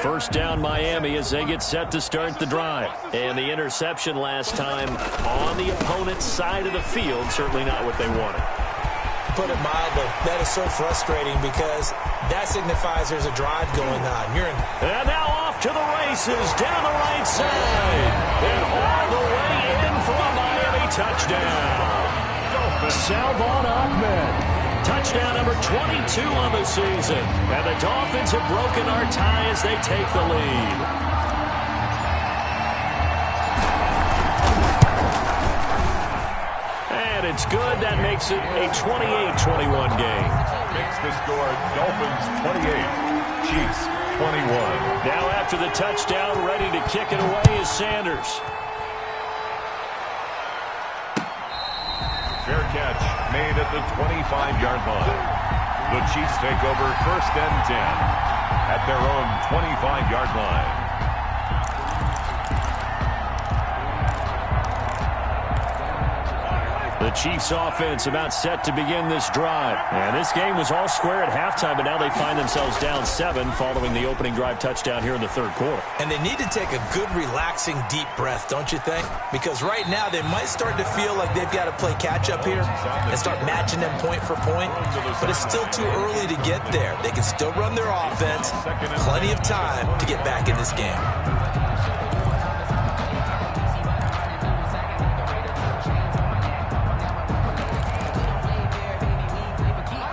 First down Miami as they get set to start the drive. And the interception last time on the opponent's side of the field, certainly not what they wanted. Put it mildly, that is so frustrating because that signifies there's a drive going on. And now off to the races down the right side. And all the way in for a Miami touchdown. Salvon Ahmed. Touchdown number 22 on the season. And the Dolphins have broken our tie as they take the lead. And it's good. That makes it a 28-21 game. Makes the score Dolphins 28, Chiefs 21. Now after the touchdown, ready to kick it away is Sanders. Fair catch made at the 25-yard line. The Chiefs take over 1st and 10 at their own 25-yard line. The Chiefs offense about set to begin this drive. And this game was all square at halftime, but now they find themselves down 7 following the opening drive touchdown here in the 3rd quarter. And they need to take a good, relaxing, deep breath, don't you think? Because right now they might start to feel like they've got to play catch-up here and start matching them point for point. But it's still too early to get there. They can still run their offense. Plenty of time to get back in this game.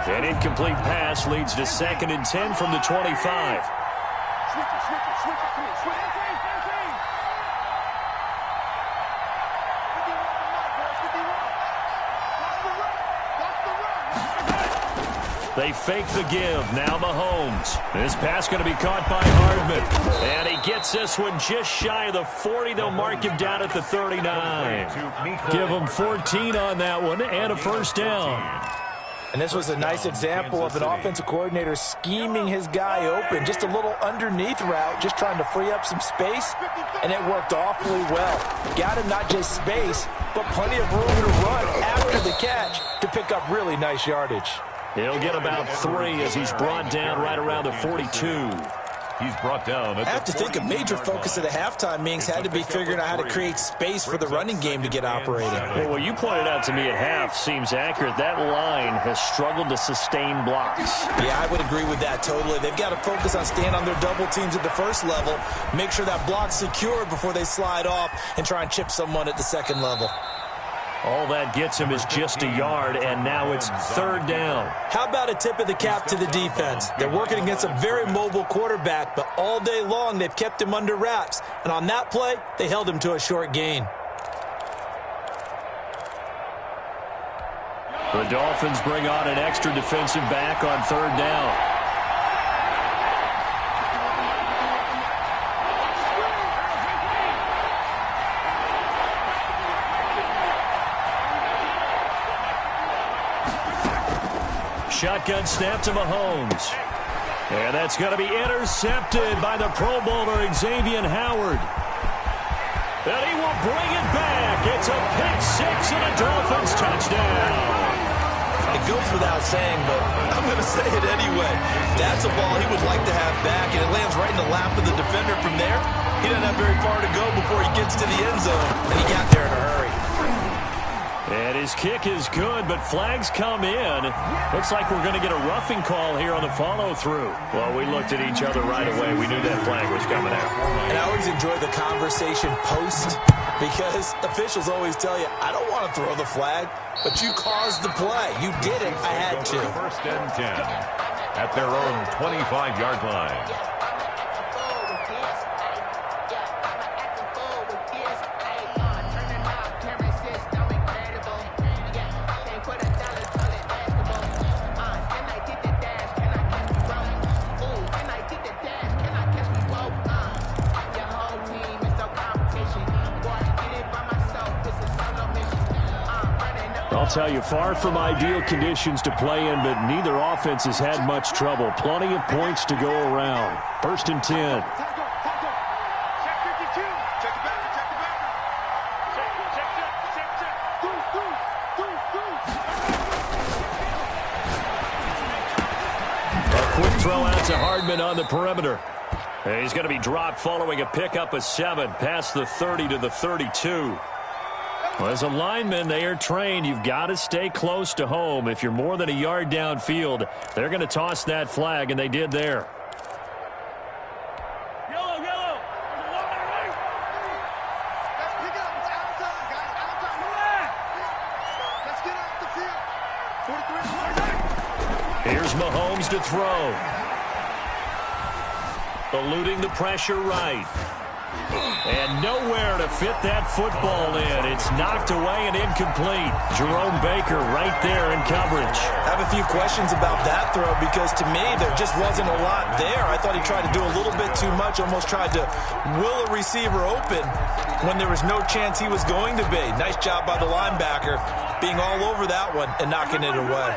An incomplete pass leads to 2nd and 10 from the 25. They fake the give. Now Mahomes. This pass going to be caught by Hardman. And he gets this one just shy of the 40. They'll mark him down at the 39. Give him 14 on that one and a 1st down. And this was a nice example of an offensive coordinator scheming his guy open. Just a little underneath route, just trying to free up some space, and it worked awfully well. Got him not just space, but plenty of room to run after the catch to pick up really nice yardage. He'll get about 3 as he's brought down right around the 42. He's brought down. I have to think a major focus at the halftime meetings had to be figuring out how to create space for the running game to get operating. Well, what you pointed out to me at half seems accurate. That line has struggled to sustain blocks. Yeah, I would agree with that totally. They've got to focus on staying on their double teams at the first level, make sure that block's secured before they slide off and try and chip someone at the second level. All that gets him is just a yard, and now it's 3rd down. How about a tip of the cap to the defense? They're working against a very mobile quarterback, but all day long they've kept him under wraps. And on that play, they held him to a short gain. The Dolphins bring on an extra defensive back on 3rd down. Shotgun snap to Mahomes. And that's going to be intercepted by the Pro Bowler Xavier Howard. And he will bring it back. It's a pick 6 and a Dolphins touchdown. It goes without saying, but I'm going to say it anyway. That's a ball he would like to have back, and it lands right in the lap of the defender from there. He doesn't have very far to go before he gets to the end zone, and he got there in a hurry. And his kick is good, but flags come in. Looks like we're going to get a roughing call here on the follow-through. Well, we looked at each other right away. We knew that flag was coming out. And I always enjoy the conversation post because officials always tell you, I don't want to throw the flag, but you caused the play. You did it. I had to. 1st and 10 at their own 25-yard line. I'll tell you, far from ideal conditions to play in, but neither offense has had much trouble. Plenty of points to go around. 1st and 10. throw out to Hardman on the perimeter. And he's going to be dropped following a pickup of 7 past the 30 to the 32. Well, as a lineman, they are trained. You've got to stay close to home. If you're more than a yard downfield, they're going to toss that flag, and they did there. Here's Mahomes to throw. Eluding the pressure right. And nowhere to fit that football in. It's knocked away and incomplete. Jerome Baker right there in coverage. I have a few questions about that throw because to me there just wasn't a lot there. I thought he tried to do a little bit too much, almost tried to will a receiver open when there was no chance he was going to be. Nice job by the linebacker being all over that one and knocking it away.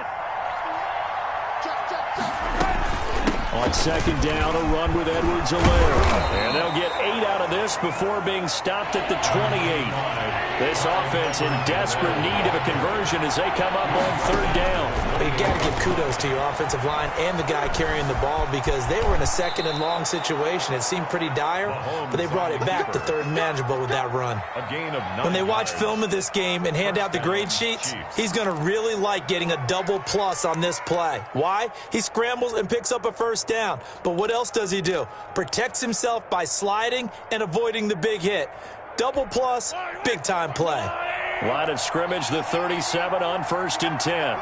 On second down, a run with Edwards-Helaire. And they'll get 8 out of this before being stopped at the 28. This offense in desperate need of a conversion as they come up on third down. But you got to give kudos to your offensive line and the guy carrying the ball because they were in a second and long situation. It seemed pretty dire, but they brought it back to third and manageable with that run. When they watch film of this game and hand out the grade sheets, he's going to really like getting a double plus on this play. Why? He scrambles and picks up a first down. But what else does he do? Protects himself by sliding and avoiding the big hit. Double plus, big time play. Line of scrimmage, the 37 on 1st and 10.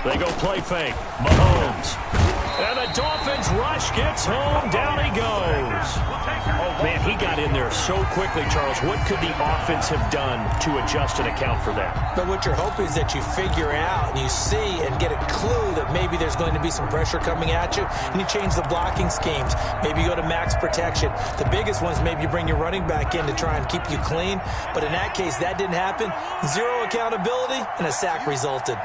They go play fake. Mahomes. And the Dolphins rush gets home. Down he goes. Man, he got in there so quickly, Charles. What could the offense have done to adjust and account for that? But what you're hoping is that you figure out and you see and get a clue that maybe there's going to be some pressure coming at you, and you change the blocking schemes. Maybe you go to max protection. The biggest one is maybe you bring your running back in to try and keep you clean. But in that case, that didn't happen. Zero accountability, and a sack resulted.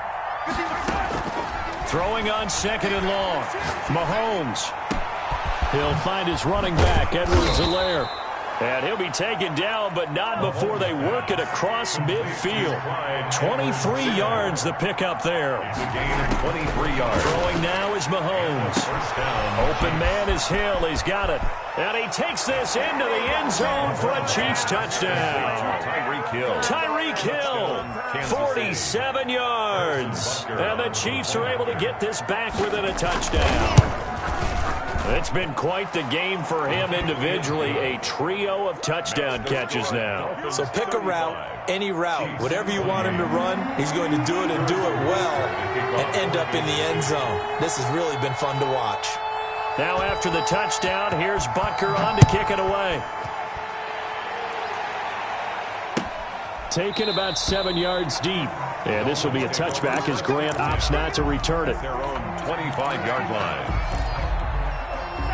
Throwing on second and long. Mahomes. He'll find his running back, Edwards-Helaire. And he'll be taken down, but not before they work it across midfield. 23 yards the pickup there. 23 yards. Throwing now is Mahomes. Open man is Hill. He's got it. And he takes this into the end zone for a Chiefs touchdown. Tyreek Hill, 47 yards. And the Chiefs are able to get this back within a touchdown. It's been quite the game for him individually. A trio of touchdown catches now. So pick a route, any route. Whatever you want him to run, he's going to do it and do it well and end up in the end zone. This has really been fun to watch. Now after the touchdown, here's Butker on to kick it away. Taken about 7 yards deep. And this will be a touchback as Grant opts not to return it. Their own 25-yard line.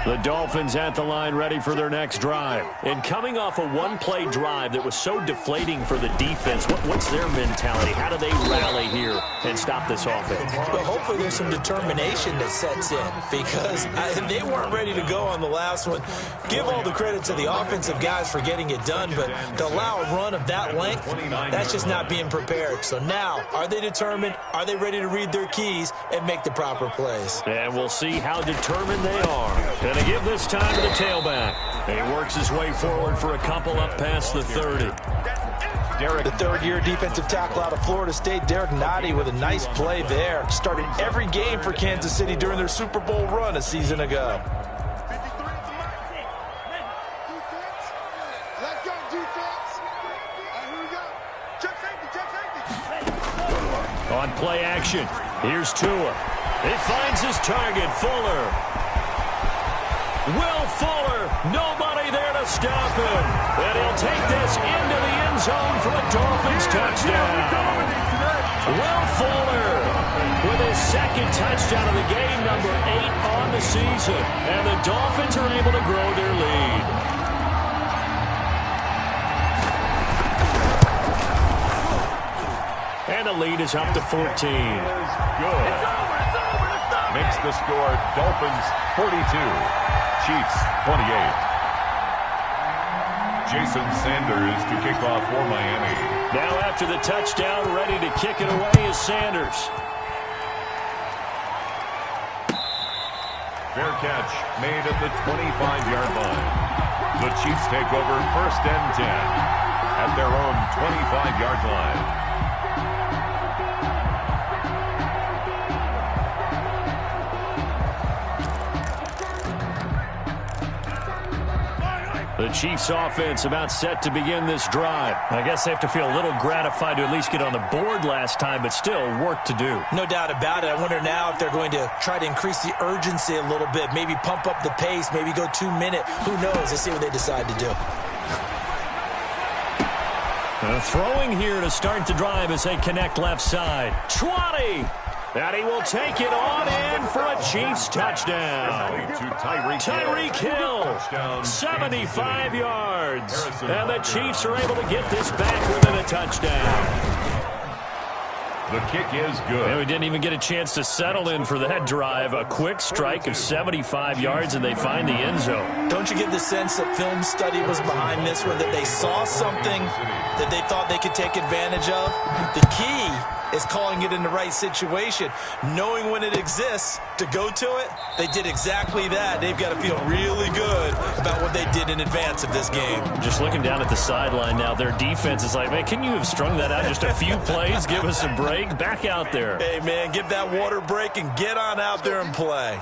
The Dolphins at the line ready for their next drive. And coming off a one-play drive that was so deflating for the defense, what's their mentality? How do they rally here and stop this offense? Well, hopefully there's some determination that sets in because they weren't ready to go on the last one. Give all the credit to the offensive guys for getting it done, but to allow a run of that length, that's just not being prepared. So now, are they determined? Are they ready to read their keys and make the proper plays? And we'll see how determined they are. And to give this time to the tailback. He works his way forward for a couple up past the 30. The third-year defensive tackle out of Florida State, Derek Nottie, with a nice play there. Started every game for Kansas City during their Super Bowl run a season ago. On play action, here's Tua. He finds his target, Fuller. Will Fuller, nobody there to stop him. And he'll take this into the end zone for a Dolphins touchdown. Will Fuller with his second touchdown of the game, number 8 on the season. And the Dolphins are able to grow their lead. And the lead is up to 14. Good. Makes the score Dolphins 42. Chiefs 28. Jason Sanders to kick off for Miami. Now after the touchdown, ready to kick it away is Sanders. Fair catch made at the 25-yard line. The Chiefs take over 1st and 10 at their own 25-yard line. The Chiefs offense about set to begin this drive. I guess they have to feel a little gratified to at least get on the board last time, but still work to do. No doubt about it. I wonder now if they're going to try to increase the urgency a little bit, maybe pump up the pace, maybe go 2 minute. Who knows? Let's see what they decide to do. Throwing here to start the drive as they connect left side. 20! And he will take it on in for a Chiefs touchdown. Tyreek Hill, 75 yards. And the Chiefs are able to get this back within a touchdown. The kick is good. And we didn't even get a chance to settle in for that drive. A quick strike of 75 yards, and they find the end zone. Don't you get the sense that film study was behind this one, that they saw something that they thought they could take advantage of? The key is calling it in the right situation, knowing when it exists to go to it. They did exactly that. They've got to feel really good about what they did in advance of this game. Just looking down at the sideline now, their defense is like, man, can you have strung that out just a few plays? Give us a break. Back out there. Hey, man, give that water break and get on out there and play.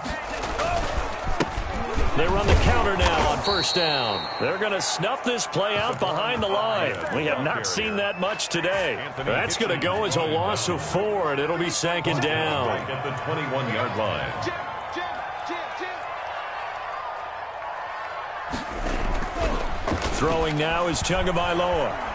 They run the counter now on 1st down. They're going to snuff this play out behind the line. We have not seen that much today. That's going to go as a loss of 4, and it'll be 2nd down. At the 21-yard line. Throwing now is Tagovailoa.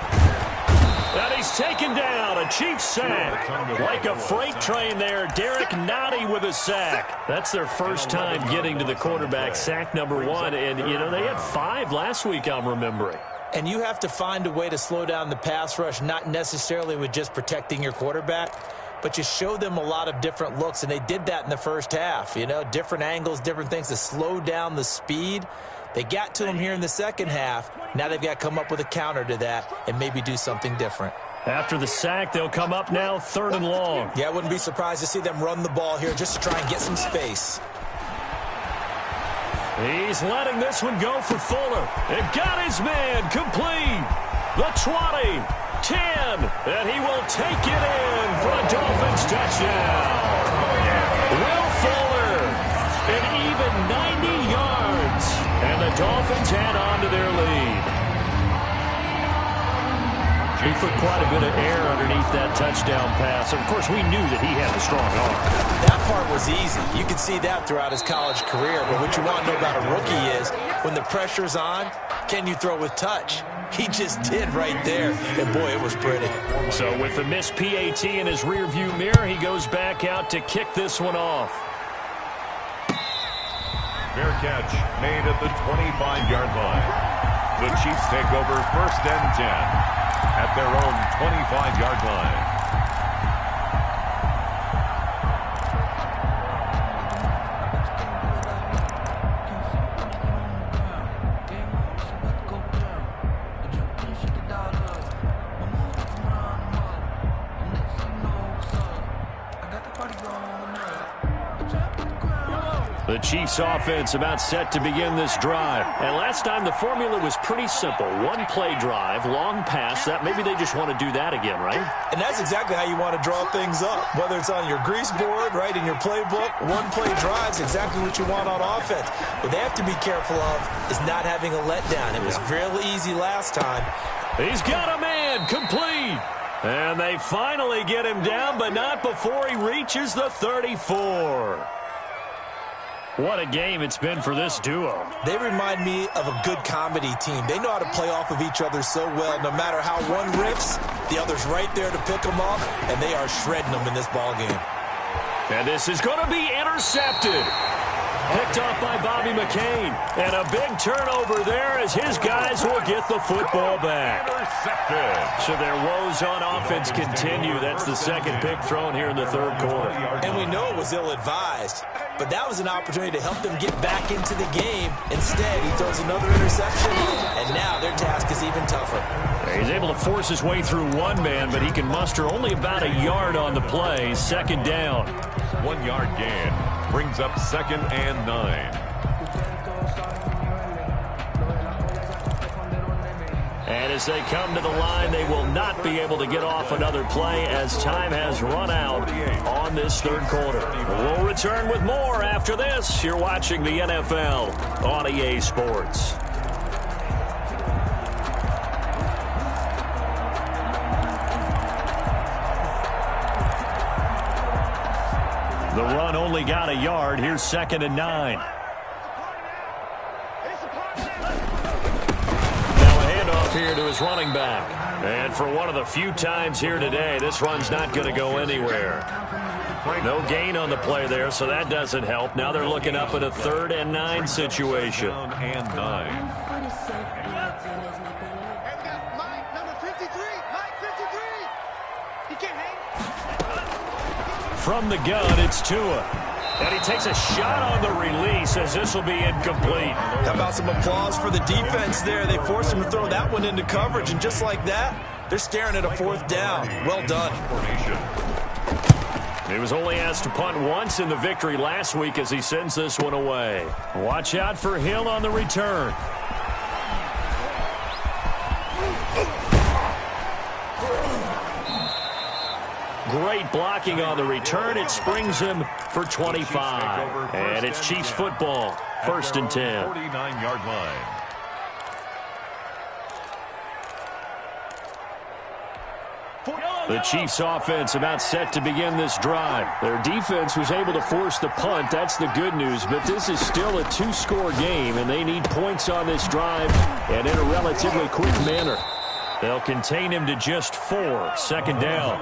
And he's taken down. A Chiefs sack. Like a freight train there. Derek Nottie with a sack. That's their first time getting to the quarterback. Sack number 1. And, you know, they had 5 last week, I'm remembering. And you have to find a way to slow down the pass rush, not necessarily with just protecting your quarterback, but you show them a lot of different looks, and they did that in the first half. You know, different angles, different things to slow down the speed. They got to him here in the second half. Now they've got to come up with a counter to that and maybe do something different. After the sack, they'll come up now 3rd and long. Yeah, I wouldn't be surprised to see them run the ball here just to try and get some space. He's letting this one go for Fuller. It got his man complete. The 20, 10, and he will take it in for a Dolphins touchdown. Will Fuller, an even 90 yards, and the Dolphins add on to their lead. He put quite a bit of air underneath that touchdown pass. Of course, we knew that he had a strong arm. That part was easy. You could see that throughout his college career. But what you want to know about a rookie is when the pressure's on, can you throw with touch? He just did right there. And, boy, it was pretty. So with the missed PAT in his rearview mirror, he goes back out to kick this one off. Fair catch made at the 25-yard line. The Chiefs take over 1st and 10 at their own 25-yard line. The Chiefs offense about set to begin this drive. And last time the formula was pretty simple. One play drive, long pass. That maybe they just want to do that again, right? And that's exactly how you want to draw things up. Whether it's on your grease board, right, in your playbook, one play drive's exactly what you want on offense. What they have to be careful of is not having a letdown. It was real easy last time. He's got a man complete. And they finally get him down, but not before he reaches the 34. What a game it's been for this duo. They remind me of a good comedy team. They know how to play off of each other so well. No matter how one riffs, the other's right there to pick them up, and they are shredding them in this ballgame. And this is going to be intercepted. Picked off by Bobby McCain. And a big turnover there as his guys will get the football back. Intercepted. So their woes on offense continue. That's the second pick thrown here in the third quarter. And we know it was ill-advised, but that was an opportunity to help them get back into the game. Instead, he throws another interception, and now their task is even tougher. He's able to force his way through one man, but he can muster only about a yard on the play. 2nd down. 1-yard gain. Brings up 2nd and 9. And as they come to the line, they will not be able to get off another play as time has run out on this third quarter. We'll return with more after this. You're watching the NFL on EA Sports. The run only got a yard. Here's 2nd and 9. Here to his running back. And for one of the few times here today, this run's not going to go anywhere. No gain on the play there, so that doesn't help. Now they're looking up at a 3rd and 9 situation. And 9. From the gun, it's Tua. And he takes a shot on the release as this will be incomplete. How about some applause for the defense there? They forced him to throw that one into coverage, and just like that, they're staring at a 4th down. Well done. He was only asked to punt once in the victory last week as he sends this one away. Watch out for Hill on the return. Great blocking on the return. It springs him for 25. And it's Chiefs football. 1st and 10. 49-yard line. The Chiefs offense about set to begin this drive. Their defense was able to force the punt. That's the good news. But this is still a 2-score game, and they need points on this drive and in a relatively quick manner. They'll contain him to just 4. 2nd down.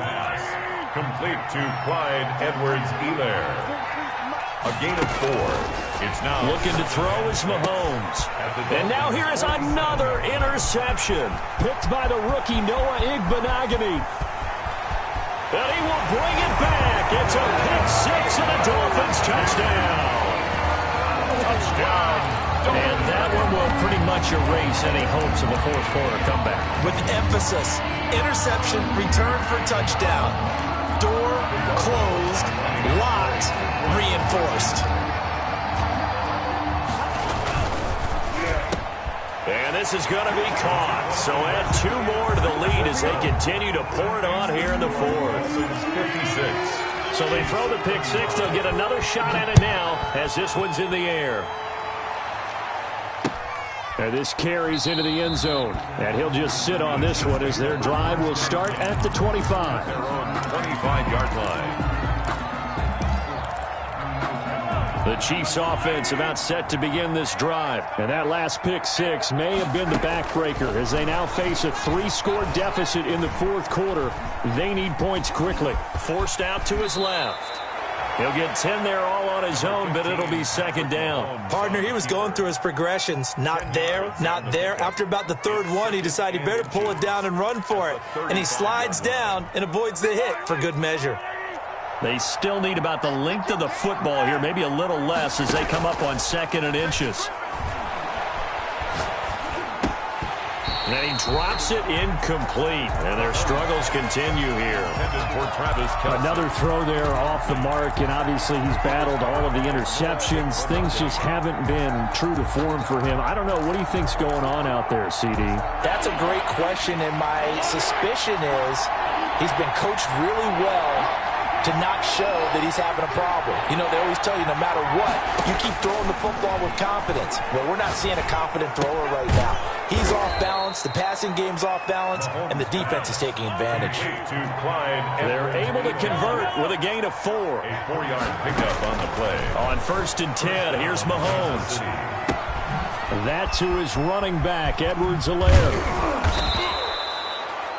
Complete to Clyde Edwards-Helaire. A gain of 4. It's now looking to throw is Mahomes. And now here is another interception. Picked by the rookie Noah Igbenogany. And he will bring it back. It's a pick-6 and a Dolphins touchdown. Touchdown. And that one will pretty much erase any hopes of a 4th quarter comeback. With emphasis, interception, return for touchdown. Door closed, locked, reinforced. And this is going to be caught. So add 2 more to the lead as they continue to pour it on here in the 4th. 56. So they throw the pick-6. They'll get another shot at it now as this one's in the air. And this carries into the end zone. And he'll just sit on this one as their drive will start at the 25. Their own 25-yard line. The Chiefs offense about set to begin this drive. And that last pick-6 may have been the backbreaker as they now face a 3-score deficit in the 4th quarter. They need points quickly. Forced out to his left. He'll get 10 there all on his own, but it'll be 2nd down. Partner, he was going through his progressions. Not there, not there. After about the 3rd one, he decided he better pull it down and run for it. And he slides down and avoids the hit for good measure. They still need about the length of the football here, maybe a little less as they come up on 2nd and inches. And then he drops it incomplete, and their struggles continue here. Another throw there off the mark, and obviously he's battled all of the interceptions. Things just haven't been true to form for him. I don't know. What do you think's going on out there, CD? That's a great question, and my suspicion is he's been coached really well to not show that he's having a problem. You know, they always tell you no matter what, you keep throwing the football with confidence. Well, we're not seeing a confident thrower right now. He's off balance, the passing game's off balance, and the defense is taking advantage. They're able to convert with a gain of 4. A 4-yard pickup on the play. On 1st and 10, here's Mahomes. That to his running back, Edwards-Helaire.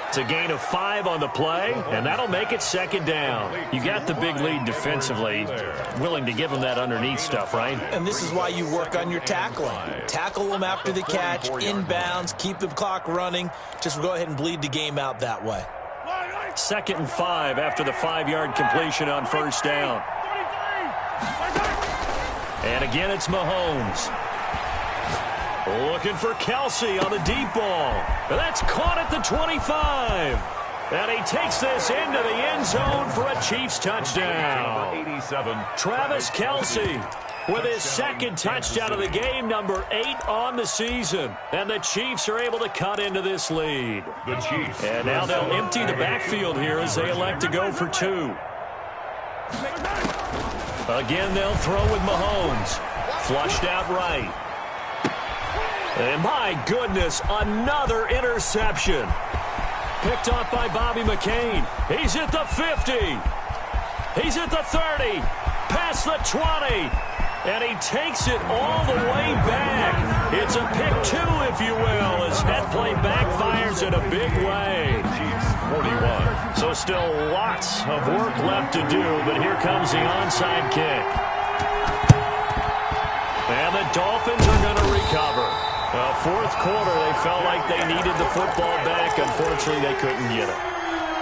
It's a gain of 5 on the play, and that'll make it 2nd down. You got the big lead defensively, willing to give them that underneath stuff, right? And this is why you work on your tackling. Tackle them after the catch, inbounds, keep the clock running. Just go ahead and bleed the game out that way. 2nd and 5 after the 5-yard completion on 1st down. And again, it's Mahomes. Looking for Kelsey on the deep ball. That's caught at the 25. And he takes this into the end zone for a Chiefs touchdown. 87. Travis Kelce with his second touchdown of the game, number 8 on the season. And the Chiefs are able to cut into this lead. The Chiefs. And now they'll empty the backfield here as they elect to go for 2. Again, they'll throw with Mahomes. Flushed out right. And my goodness, another interception. Picked off by Bobby McCain. He's at the 50. He's at the 30. Past the 20. And he takes it all the way back. It's a pick 2, if you will, as that play backfires in a big way. Chiefs 41. So still lots of work left to do, but here comes the onside kick. And the Dolphins are going to recover. Fourth quarter, they felt like they needed the football back. Unfortunately, they couldn't get it.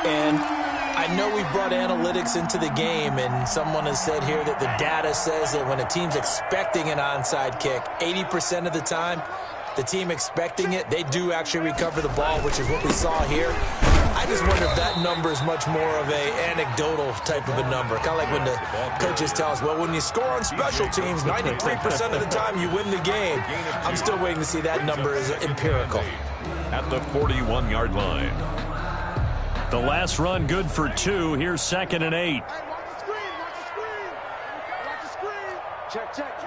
And I know we brought analytics into the game, and someone has said here that the data says that when a team's expecting an onside kick, 80% of the time, the team expecting it, they do actually recover the ball, which is what we saw here. I just wonder if that number is much more of a anecdotal type of a number. Kind of like when the coaches tell us, well, when you score on special teams, 93% of the time you win the game. I'm still waiting to see that number is empirical. At the 41-yard line. The last run good for 2. Here's 2nd and 8. Watch the screen, watch the screen. Watch the screen. Check.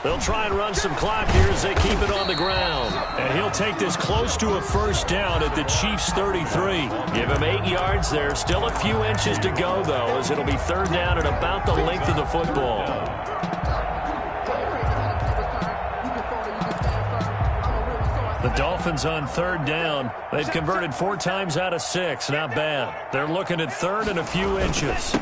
They'll try and run some clock here as they keep it on the ground. And he'll take this close to a first down at the Chiefs' 33. Give him 8 yards there. Still a few inches to go, though, as it'll be 3rd down at about the length of the football. The Dolphins on 3rd down. They've converted 4 times out of 6. Not bad. They're looking at 3rd and a few inches.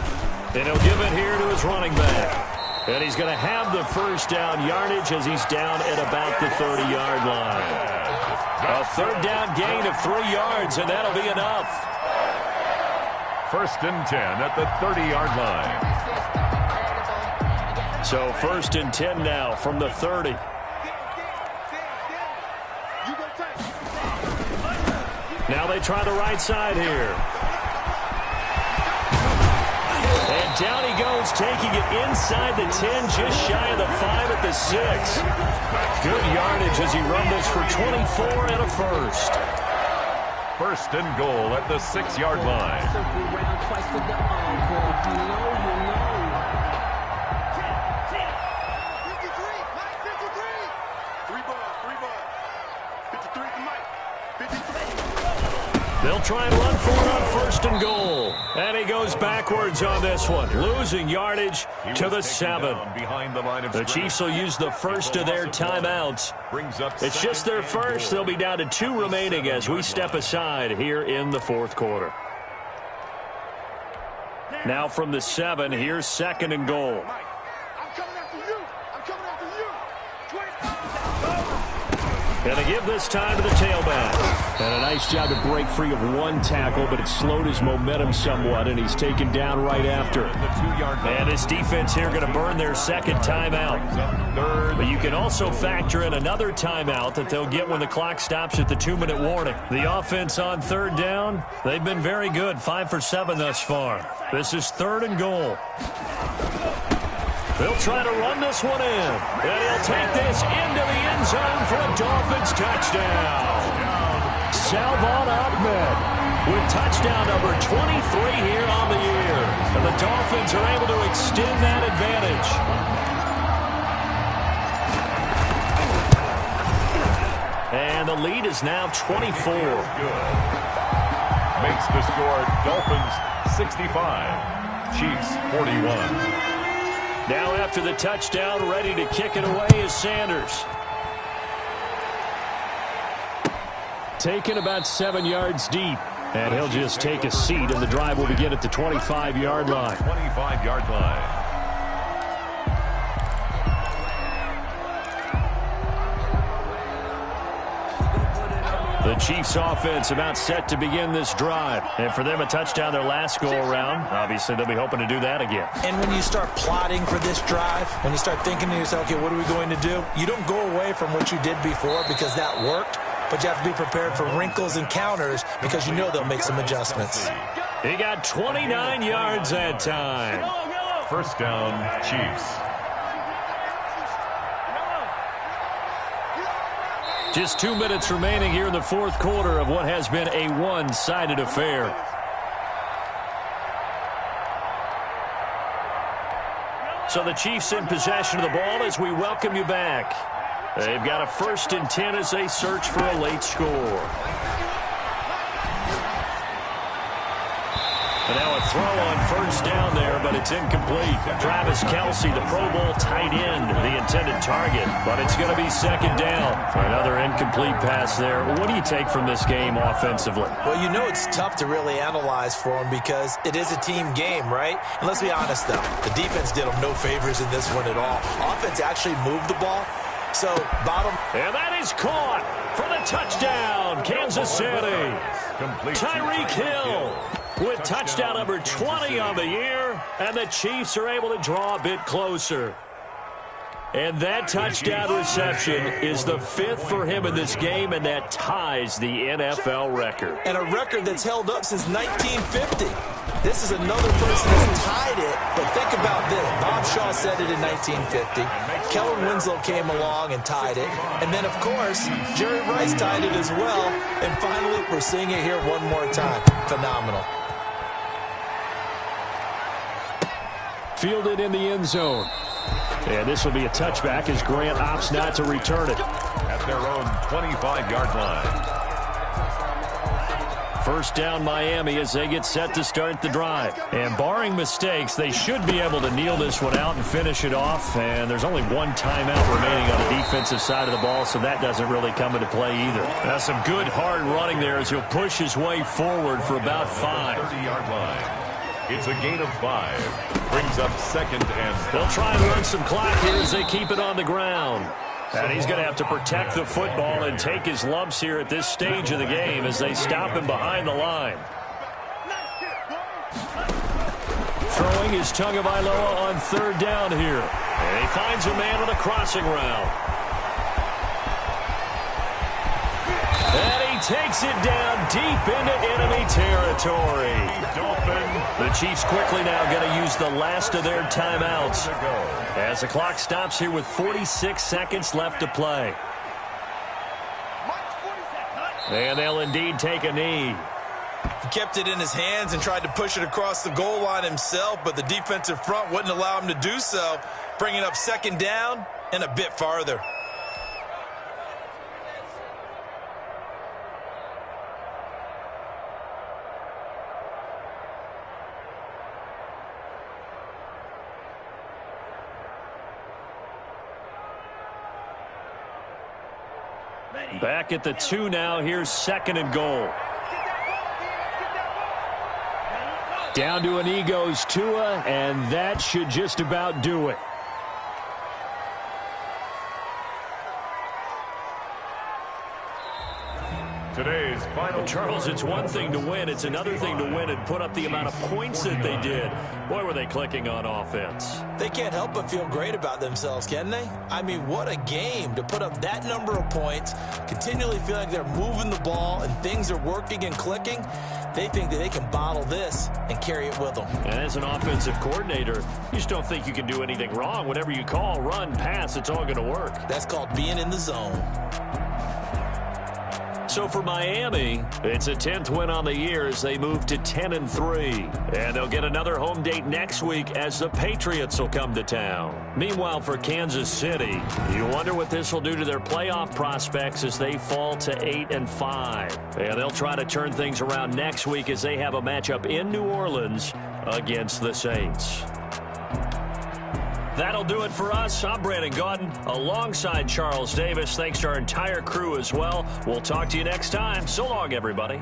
And he'll give it here to his running back. And he's going to have the first down yardage as he's down at about the 30-yard line. A 3rd down gain of 3 yards, and that'll be enough. 1st and 10 at the 30-yard line. So 1st and 10 now from the 30. Now they try the right side here. And down he goes, taking it inside the 10, just shy of the 5 at the 6. Good yardage as he rumbles for 24 and a first. 1st and goal at the 6-yard line. They'll try and run for it on 1st and goal. And he goes backwards on this one, losing yardage to the 7. The Chiefs will use the first of their timeouts. It's just their first. They'll be down to 2 remaining as we step aside here in the 4th quarter. Now from the 7, here's 2nd and goal. And they give this time to the tailback. And a nice job to break free of 1 tackle, but it slowed his momentum somewhat, and he's taken down right after. And this defense here going to burn their 2nd timeout. But you can also factor in another timeout that they'll get when the clock stops at the 2-minute warning. The offense on 3rd down, they've been very good, 5 for 7 thus far. This is 3rd and goal. They'll try to run this one in. And he'll take this into the end zone for a Dolphins touchdown. Salvon Ahmed with touchdown number 23 here on the year. And the Dolphins are able to extend that advantage. And the lead is now 24. Makes the score Dolphins 65, Chiefs 41. Now after the touchdown, ready to kick it away is Sanders. Taken about 7 yards deep. And he'll just take a seat, and the drive will begin at the 25-yard line. 25-yard line. The Chiefs offense about set to begin this drive. And for them, a touchdown their last go-around. Obviously, they'll be hoping to do that again. And when you start plotting for this drive, when you start thinking to yourself, okay, what are we going to do? You don't go away from what you did before because that worked. but you have to be prepared for wrinkles and counters because you know they'll make some adjustments. He got 29 yards that time. First down, Chiefs. Just 2 minutes remaining here in the fourth quarter of what has been a one-sided affair. So the Chiefs in possession of the ball as we welcome you back. They've got a 1st and 10 as they search for a late score. And now a throw on 1st down there, but it's incomplete. Travis Kelce, the Pro Bowl tight end, the intended target, but it's going to be 2nd down. Another incomplete pass there. What do you take from this game offensively? Well, you know it's tough to really analyze for them because it is a team game, right? And let's be honest, though. The defense did them no favors in this one at all. Offense actually moved the ball. So, bottom. And that is caught for the touchdown, Kansas City. Tyreek Hill with touchdown number 20 on the year, and the Chiefs are able to draw a bit closer. And that touchdown reception is the 5th for him in this game, and that ties the NFL record. And a record that's held up since 1950. This is another person that's tied it, but think about this. Bob Shaw said it in 1950. Kellen Winslow came along and tied it. And then, of course, Jerry Rice tied it as well. And finally, we're seeing it here one more time. Phenomenal. Fielded in the end zone. And this will be a touchback as Grant opts not to return it. At their own 25-yard line. 1st down Miami as they get set to start the drive. And barring mistakes, they should be able to kneel this one out and finish it off. And there's only one timeout remaining on the defensive side of the ball, so that doesn't really come into play either. That's some good hard running there as he'll push his way forward for about 5. 30-yard line. It's a gain of 5. Brings up 2nd and 5. They'll try and run some clock here as they keep it on the ground. And he's going to have to protect the football and take his lumps here at this stage of the game as they stop him behind the line. Throwing is Tagovailoa on 3rd down here. And he finds a man on a crossing route. And he takes it down deep into enemy territory. The Chiefs quickly now going to use the last of their timeouts as the clock stops here with 46 seconds left to play. And they'll indeed take a knee. He kept it in his hands and tried to push it across the goal line himself, but the defensive front wouldn't allow him to do so, bringing up 2nd down and a bit farther. Back at the 2 now. Here's 2nd and goal. Down to an goes Tua, and that should just about do it. Today's final. Charles, it's one thing to win. It's another thing to win and put up the amount of points that they did. Boy, were they clicking on offense. They can't help but feel great about themselves, can they? I mean, what a game to put up that number of points, continually feel like they're moving the ball and things are working and clicking. They think that they can bottle this and carry it with them. And as an offensive coordinator, you just don't think you can do anything wrong. Whatever you call, run, pass, it's all going to work. That's called being in the zone. So for Miami, it's a 10th win on the year as they move to 10-3. And they'll get another home date next week as the Patriots will come to town. Meanwhile, for Kansas City, you wonder what this will do to their playoff prospects as they fall to 8-5. And they'll try to turn things around next week as they have a matchup in New Orleans against the Saints. That'll do it for us. I'm Brandon Gaudin alongside Charles Davis. Thanks to our entire crew as well. We'll talk to you next time. So long, everybody.